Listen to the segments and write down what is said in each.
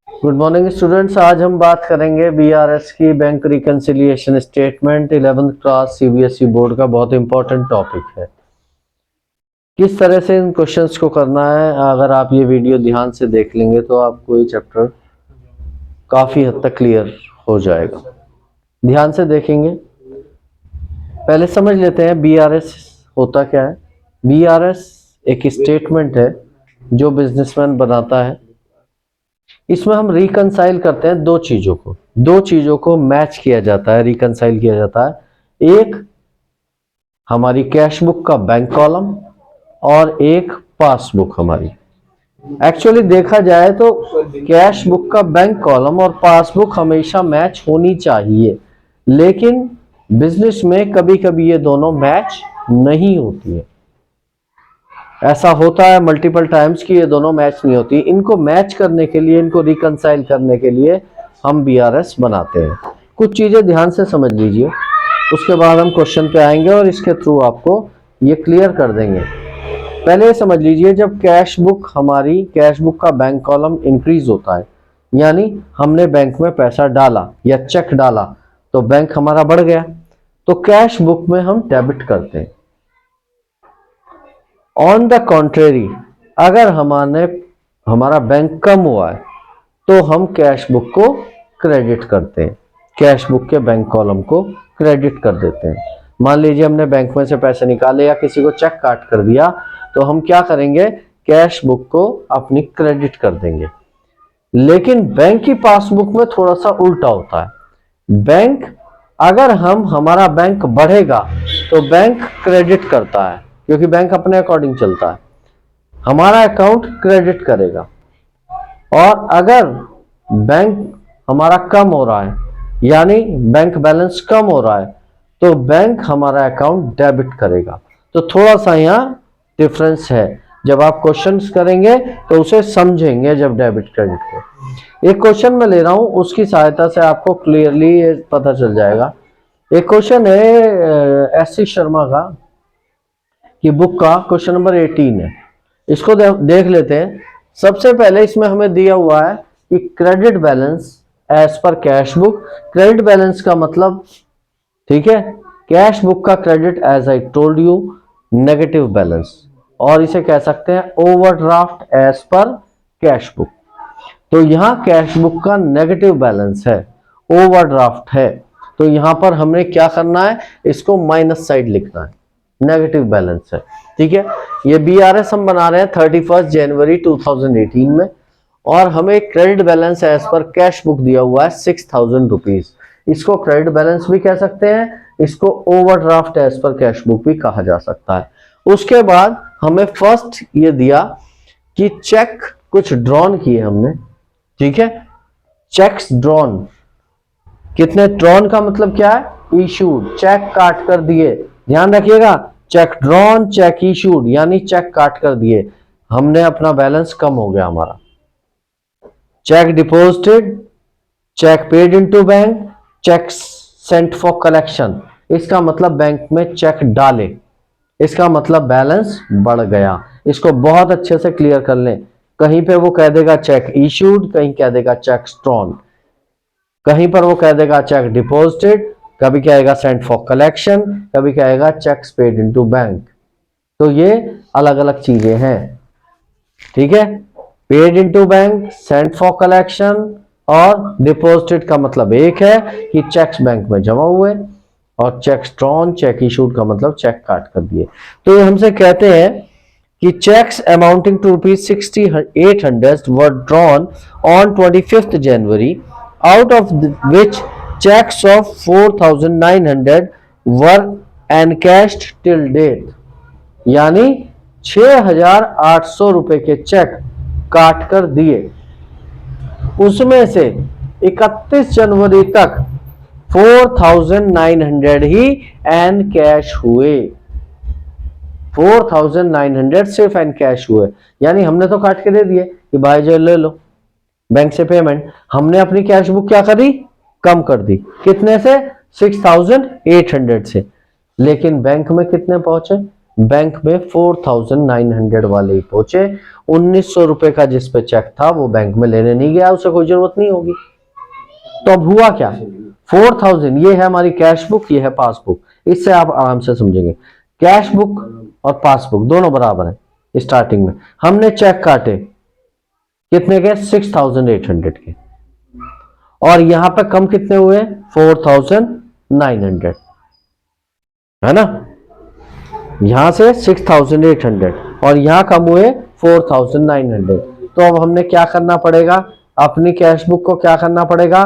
Good morning students. आज हम बात करेंगे बीआरएस की bank reconciliation statement. 11th class CBSE board का बहुत इंपॉर्टेंट टॉपिक है। किस तरह से इन क्वेश्चंस को करना है, अगर आप ये वीडियो ध्यान से देख लेंगे तो आपको ये चैप्टर काफी हद तक क्लियर हो जाएगा। ध्यान से देखेंगे। पहले समझ लेते हैं बीआरएस होता क्या है। बीआरएस एक स्टेटमेंट है जो बिजनेसमैन बनाता है। इसमें हम रिकंसाइल करते हैं दो चीजों को मैच किया जाता है, रिकंसाइल किया जाता है। एक हमारी कैश बुक का बैंक कॉलम और एक पासबुक हमारी। एक्चुअली देखा जाए तो कैश बुक का बैंक कॉलम और पासबुक हमेशा मैच होनी चाहिए, लेकिन बिजनेस में कभी कभी ये दोनों मैच नहीं होती है। ऐसा होता है मल्टीपल टाइम्स कि ये दोनों मैच नहीं होती। इनको मैच करने के लिए, इनको रिकंसाइल करने के लिए हम बीआरएस बनाते हैं। कुछ चीजें ध्यान से समझ लीजिए, उसके बाद हम क्वेश्चन पे आएंगे और इसके थ्रू आपको ये क्लियर कर देंगे। पहले समझ लीजिए, जब कैश बुक का बैंक कॉलम इंक्रीज होता है, यानी हमने बैंक में पैसा डाला या चेक डाला तो बैंक हमारा बढ़ गया, तो कैश बुक में हम डेबिट करते हैं। ऑन द कॉन्ट्रेरी, अगर हमारा बैंक कम हुआ है तो हम कैश बुक को क्रेडिट करते हैं, कैश बुक के बैंक कॉलम को क्रेडिट कर देते हैं। मान लीजिए हमने बैंक में से पैसे निकाले या किसी को चेक काट कर दिया, तो हम क्या करेंगे, कैश बुक को अपनी क्रेडिट कर देंगे। लेकिन बैंक की पासबुक में थोड़ा सा उल्टा होता है। अगर हमारा बैंक बढ़ेगा तो बैंक क्रेडिट करता है, क्योंकि बैंक अपने अकॉर्डिंग चलता है, हमारा अकाउंट क्रेडिट करेगा। और अगर बैंक हमारा कम हो रहा है, यानी बैंक बैलेंस कम हो रहा है, तो बैंक हमारा अकाउंट डेबिट करेगा। तो थोड़ा सा यहाँ डिफरेंस है। जब आप क्वेश्चंस करेंगे तो उसे समझेंगे जब डेबिट क्रेडिट को। एक क्वेश्चन मैं ले रहा हूं, उसकी सहायता से आपको क्लियरली ये पता चल जाएगा। एक क्वेश्चन है एस.सी. शर्मा का कि बुक का, क्वेश्चन नंबर 18 है। इसको देख लेते हैं। सबसे पहले इसमें हमें दिया हुआ है कि credit balance as per cash book. Credit balance का मतलब, ठीक है, कैश बुक का credit as I told you negative balance, और इसे कह सकते हैं overdraft as per cash book. तो यहां कैश बुक का नेगेटिव बैलेंस है, ओवरड्राफ्ट है, तो यहां पर हमने क्या करना है, इसको माइनस साइड लिखना है, नेगेटिव बैलेंस है। ठीक है, ये बीआरएस हम बना रहे हैं 31 जनवरी 2018 में, और हमें credit balance as per cash book दिया हुआ है 6000 रुपीज। इसको क्रेडिट बैलेंस भी कह सकते हैं, इसको overdraft as per cash book भी कहा जा सकता है। उसके बाद हमें फर्स्ट ये दिया कि चेक कुछ ड्रॉन किए हमने, ठीक है, चेक्स ड्रॉन। कितने ड्रॉन का मतलब क्या है, इशूड, चेक काट कर दिए। ध्यान रखिएगा, चेक ड्रॉन, चेक इशूड, यानी चेक काट कर दिए, हमने अपना बैलेंस कम हो गया हमारा। Cheque deposited, cheque paid into bank, cheque sent for collection. इसका मतलब बैंक में चेक डाले, इसका मतलब बैलेंस बढ़ गया। इसको बहुत अच्छे से क्लियर कर लें। कहीं पे वो कह देगा चेक इशूड, कहीं कह देगा चेक ड्रॉन, कहीं पर वो कह देगा चेक डिपॉजिटेड, कभी कहेगा सेंट फॉर कलेक्शन, कभी कहेगा चेक्स पेड इनटू बैंक। तो ये अलग अलग चीजें हैं, ठीक है। Paid into bank, Saint for collection और डिपॉजिटेड का मतलब एक है कि चेक्स बैंक में जमा हुए, और चेक्स ड्रॉन, चेक इशूड का मतलब चेक काट कर दिए। तो ये हमसे कहते हैं कि checks amounting to rupees 6800 were drawn on 25th January, out of which checks of 4900 were encashed till date। यानी 6800 रुपए के चेक काट कर दिए, उसमें से 31 जनवरी तक 4900 ही एन कैश हुए। 4900 सिर्फ एन कैश हुए, यानी हमने तो काट के दे दिए कि भाई जो ले लो बैंक से पेमेंट। हमने अपनी कैश बुक क्या करी, कम कर दी, कितने से, 6800 से। लेकिन बैंक में कितने पहुंचे, बैंक में 4900 वाले ही पहुंचे। 1900 रुपए का जिस पे चेक था वो बैंक में लेने नहीं गया, उसे कोई जरूरत नहीं होगी। तो अब हुआ क्या, 4000 ये है हमारी कैश बुक, ये है पासबुक। इससे आप आराम से समझेंगे, कैश बुक और पासबुक दोनों बराबर है। स्टार्टिंग में हमने चेक काटे कितने के, 6800 के, और यहां पे कम कितने हुए, 4900, है ना। यहां से 6800 और यहां कम हुए 4900। तो अब हमने क्या करना पड़ेगा, अपनी कैश बुक को क्या करना पड़ेगा,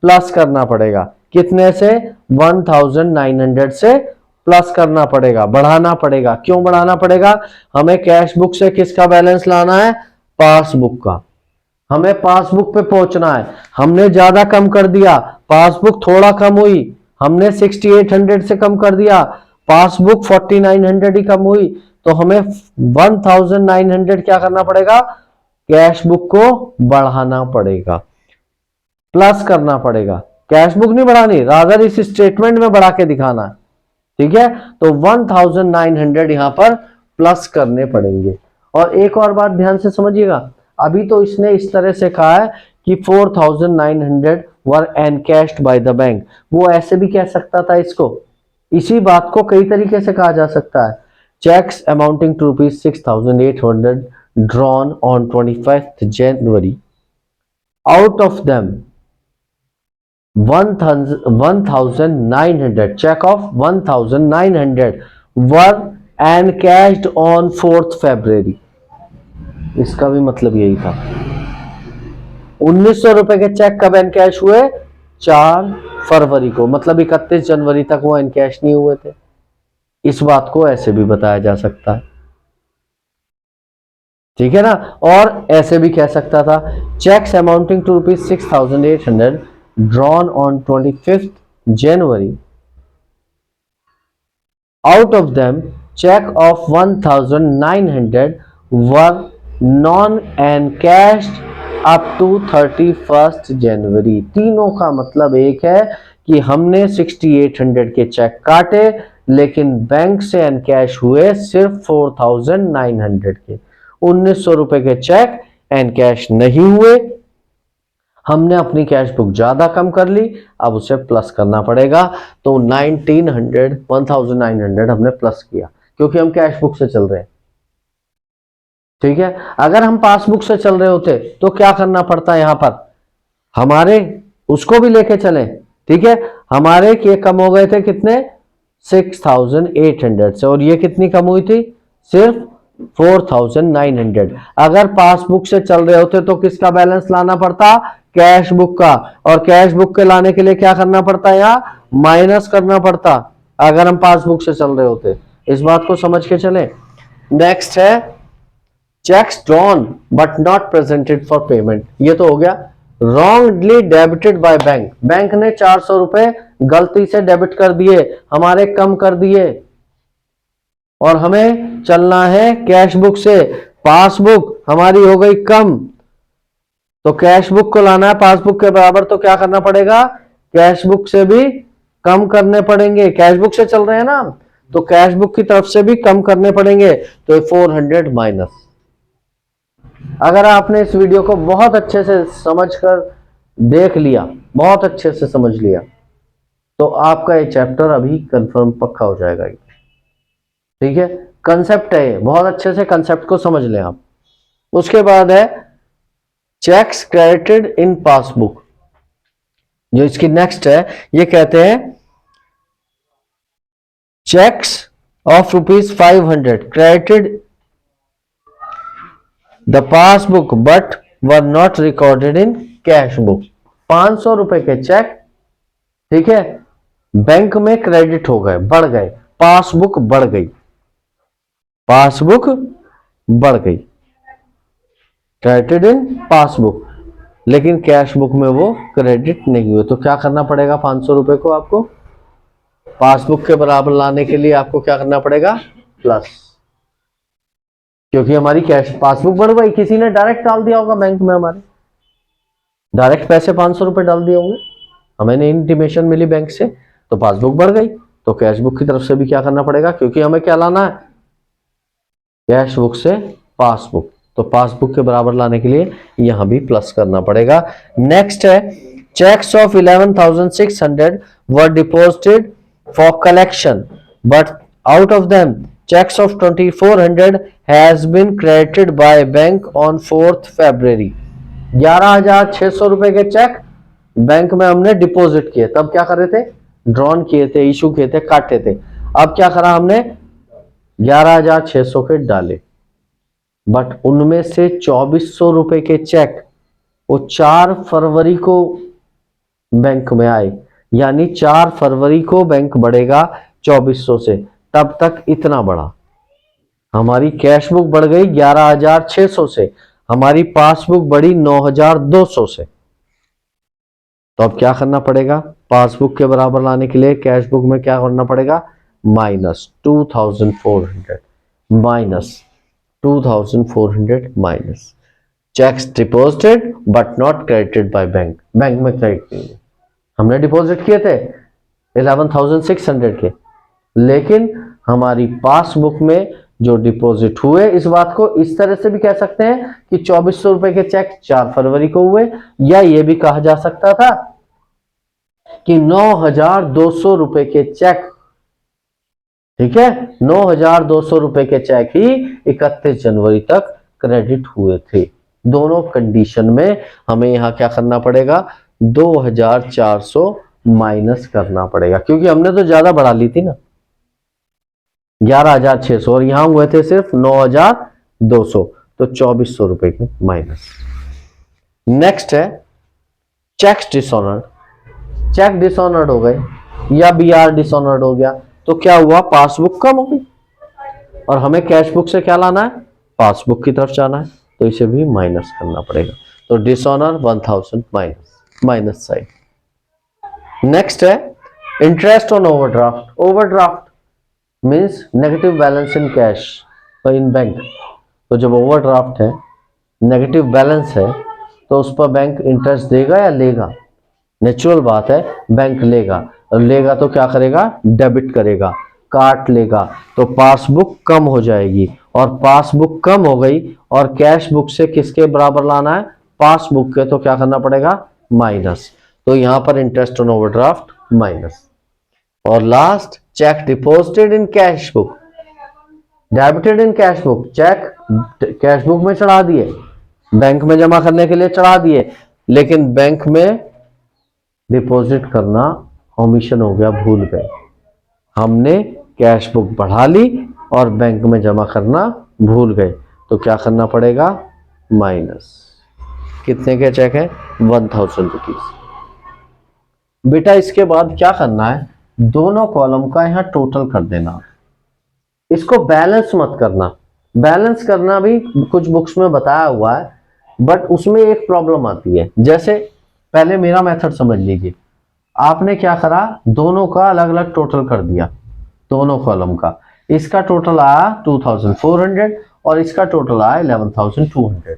प्लस करना पड़ेगा। कितने से, 1900 से प्लस करना पड़ेगा, बढ़ाना पड़ेगा। क्यों बढ़ाना पड़ेगा, हमें कैश बुक से किसका बैलेंस लाना है, पासबुक का। हमें पासबुक पे पहुंचना है। हमने ज्यादा कम कर दिया, पासबुक थोड़ा कम हुई। हमने 6800 से कम कर दिया, पासबुक 4900 ही कम हुई। तो हमें 1900 क्या करना पड़ेगा, कैश बुक को बढ़ाना पड़ेगा, प्लस करना पड़ेगा। कैश बुक नहीं बढ़ानी, रादर इस स्टेटमेंट में बढ़ा के दिखाना, ठीक है। तो 1900 यहां पर प्लस करने पड़ेंगे। और एक और बात ध्यान से समझिएगा, अभी तो इसने इस तरह से कहा है कि 4900 वर एनकैश्ड बाय द बैंक। वो ऐसे भी कह सकता था इसको, इसी बात को कई तरीके से कहा जा सकता है। Cheques amounting to rupees 6800 drawn on 25th January, out of them 1900 check of 1900 were encashed on 4th February। इसका भी मतलब यही था। 1900 रुपए के चेक कब एनकैश हुए, 4 फरवरी को, मतलब 31 जनवरी तक वो एनकैश नहीं हुए थे। इस बात को ऐसे भी बताया जा सकता है, ठीक है ना। और ऐसे भी कह सकता था, cheques amounting to rupees 6800 drawn on 25th January, out of them check of 1900 were non-encashed up to 31st January। तीनों का मतलब एक है कि हमने 6800 के चेक काटे, लेकिन बैंक से एनकैश हुए सिर्फ 4900 के। 1900 रुपए के चेक एनकैश नहीं हुए। हमने अपनी कैश बुक ज्यादा कम कर ली, अब उसे प्लस करना पड़ेगा। तो 1900 हमने प्लस किया, क्योंकि हम कैश बुक से चल रहे हैं, ठीक है। अगर हम पासबुक से चल रहे होते तो क्या करना पड़ता, यहां पर हमारे उसको भी लेके चले, ठीक है। हमारे ये कम हो गए थे कितने, 6800 से, और ये कितनी कम हुई थी, सिर्फ 4900। अगर पासबुक से चल रहे होते तो किसका बैलेंस लाना पड़ता, कैश बुक का, और कैश बुक के लाने के लिए क्या करना पड़ता है, यहाँ माइनस करना पड़ता, अगर हम पासबुक से चल रहे होते। इस बात को समझ के चले। नेक्स्ट है cheques drawn but not presented for payment. ये तो हो गया wrongly debited by bank. Bank ने 400 रुपए गलती से डेबिट कर दिए, हमारे कम कर दिए, और हमें चलना है कैश बुक से। पासबुक हमारी हो गई कम, तो कैश बुक को लाना है पासबुक के बराबर, तो क्या करना पड़ेगा, कैश बुक से भी कम करने पड़ेंगे। कैश बुक से चल रहे हैं ना, तो कैश बुक की तरफ से भी कम करने पड़ेंगे। तो 400 माइनस। अगर आपने इस वीडियो को बहुत अच्छे से समझकर देख लिया, बहुत अच्छे से समझ लिया, तो आपका ये चैप्टर अभी कंफर्म पक्का हो जाएगा, ठीक है। कंसेप्ट है ये, बहुत अच्छे से कंसेप्ट को समझ लें आप। उसके बाद है चेक्स क्रेडिटेड इन पासबुक, जो इसकी नेक्स्ट है। ये कहते हैं cheques of ₹500 credited the passbook but were not recorded in cash book. 500 रुपए के चेक, ठीक है, बैंक में क्रेडिट हो गए, बढ़ गए, पासबुक बढ़ गई, पासबुक बढ़ गई, क्रेडिटेड इन पासबुक, लेकिन कैश बुक में वो क्रेडिट नहीं हुए। तो क्या करना पड़ेगा, 500 रुपए को आपको पासबुक के बराबर लाने के लिए आपको क्या करना पड़ेगा, प्लस, क्योंकि हमारी कैश पासबुक बढ़ गई। किसी ने डायरेक्ट डाल दिया होगा बैंक में, हमारे डायरेक्ट पैसे 500 रुपए डाल दिए होंगे, हमें इंटीमेशन मिली बैंक से, तो पासबुक बढ़ गई। तो कैश बुक की तरफ से भी क्या करना पड़ेगा, क्योंकि हमें क्या लाना है, कैश बुक से पासबुक, तो पासबुक के बराबर लाने के लिए यहां भी प्लस करना पड़ेगा। नेक्स्ट है cheques of 11,600 were deposited for collection but out of them checks of 2400 has been credited by bank on 4th February। 11,600 रुपए के चेक बैंक में हमने डिपॉजिट किए, तब क्या कर रहे थे, ड्रॉन किए थे, इशू किए थे, काटे थे। अब क्या करा हमने, 11,600 के डाले, बट उनमें से 2,400 रुपए के चेक वो 4 फरवरी को बैंक में आए, यानी 4 फरवरी को बैंक बढ़ेगा 2,400 से, तब तक इतना बढ़ा, हमारी कैश बुक बढ़ गई 11,600 से, हमारी पासबुक बढ़ी 9,200 से। तो अब क्या करना पड़ेगा, पासबुक के बराबर लाने के लिए कैश बुक में क्या करना पड़ेगा, minus 2,400 minus 2,400 minus checks deposited but not credited bye bank. Bank में क्रेडिट नहीं है, हमने डिपॉजिट किए थे 11,600 के, लेकिन हमारी पासबुक में जो डिपॉजिट हुए, इस बात को इस तरह से भी कह सकते हैं कि 2,400 रुपए के चेक 4 फरवरी को हुए, या ये भी कहा जा सकता था कि 9,200 रुपए के चेक, ठीक है, 9,200 रुपए के चेक ही 31 जनवरी तक क्रेडिट हुए थे। दोनों कंडीशन में हमें यहां क्या करना पड़ेगा, 2,400 माइनस करना पड़ेगा, क्योंकि हमने तो ज्यादा बढ़ा ली थी ना 11,600, और यहां हुए थे सिर्फ 9,200, तो 2,400 रुपए के माइनस। नेक्स्ट है चेक्स डिसऑनर्ड। चेक डिसऑनर्ड हो गए या बीआर डिसऑनर्ड हो गया, तो क्या हुआ, पासबुक कम हो गई, और हमें कैश बुक से क्या लाना है, पासबुक की तरफ जाना है, तो इसे भी माइनस करना पड़ेगा। तो डिसऑनर 1,000 माइनस साइड। नेक्स्ट है interest on overdraft. Overdraft means negative balance in cash in bank. तो जब ओवरड्राफ्ट है, नेगेटिव बैलेंस है, तो उस पर बैंक इंटरेस्ट देगा या लेगा, नेचुरल बात है, बैंक लेगा, और लेगा तो क्या करेगा, डेबिट करेगा, काट लेगा, तो पासबुक कम हो जाएगी, और पासबुक कम हो गई और कैश बुक से किसके बराबर लाना है, पासबुक के, तो क्या करना पड़ेगा, माइनस। तो यहां पर इंटरेस्ट ऑन ओवरड्राफ्ट माइनस। और last check deposited in cash book, debited in cash book, cheque cash book में चढ़ा दिए, बैंक में जमा करने के लिए चढ़ा दिए, लेकिन बैंक में डिपॉजिट करना ओमिशन हो गया, भूल गए, हमने कैश बुक बढ़ा ली और बैंक में जमा करना भूल गए, तो क्या करना पड़ेगा, माइनस। कितने के चेक है, 1,000 रुपीज। बेटा इसके बाद क्या करना है, दोनों कॉलम का यहां टोटल कर देना, इसको बैलेंस मत करना। बैलेंस करना भी कुछ बुक्स में बताया हुआ है, बट उसमें एक प्रॉब्लम आती है। जैसे पहले मेरा मेथड समझ लीजिए, आपने क्या करा, दोनों का अलग अलग टोटल कर दिया, दोनों कॉलम का, इसका टोटल आया 2,400 और इसका टोटल आया 11,200।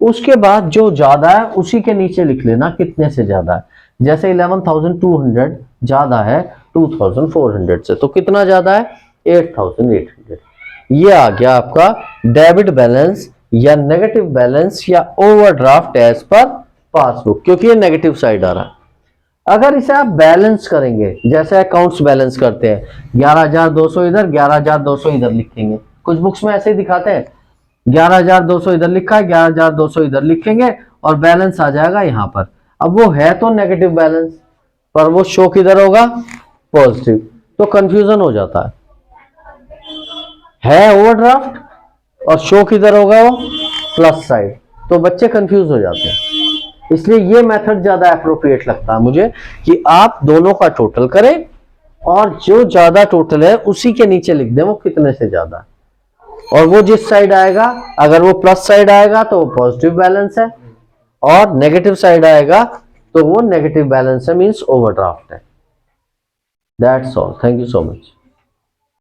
उसके बाद जो ज्यादा है उसी के नीचे लिख लेना कितने से ज्यादा है। जैसे 11,200 ज्यादा है 2,400 से, तो कितना ज्यादा है, 8,800। ये आ गया आपका डेबिट बैलेंस या नेगेटिव बैलेंस या ओवरड्राफ्ट एज पर पासबुक, क्योंकि ये नेगेटिव साइड आ रहा है। अगर इसे आप बैलेंस करेंगे, जैसे अकाउंट्स बैलेंस करते हैं, 11,200 इधर 11,200 इधर लिखेंगे, कुछ बुक्स में ऐसे ही दिखाते हैं, 11,200 इधर लिखा है, 11,200 इधर लिखेंगे और बैलेंस आ जाएगा यहां पर। अब वो है तो नेगेटिव बैलेंस, पर वो शो किधर होगा, पॉजिटिव, तो कंफ्यूजन हो जाता है ओवरड्राफ्ट और शो किधर होगा, वो प्लस साइड, तो बच्चे कंफ्यूज हो जाते हैं। इसलिए ये मेथड ज्यादा अप्रोप्रिएट लगता है मुझे कि आप दोनों का टोटल करें और जो ज्यादा टोटल है उसी के नीचे लिख दें वो कितने से ज्यादा है, और वो जिस साइड आएगा, अगर वो प्लस साइड आएगा तो वो पॉजिटिव बैलेंस है, और नेगेटिव साइड आएगा तो वो नेगेटिव बैलेंस है, मींस ओवरड्राफ्ट है। That's all, thank you so much.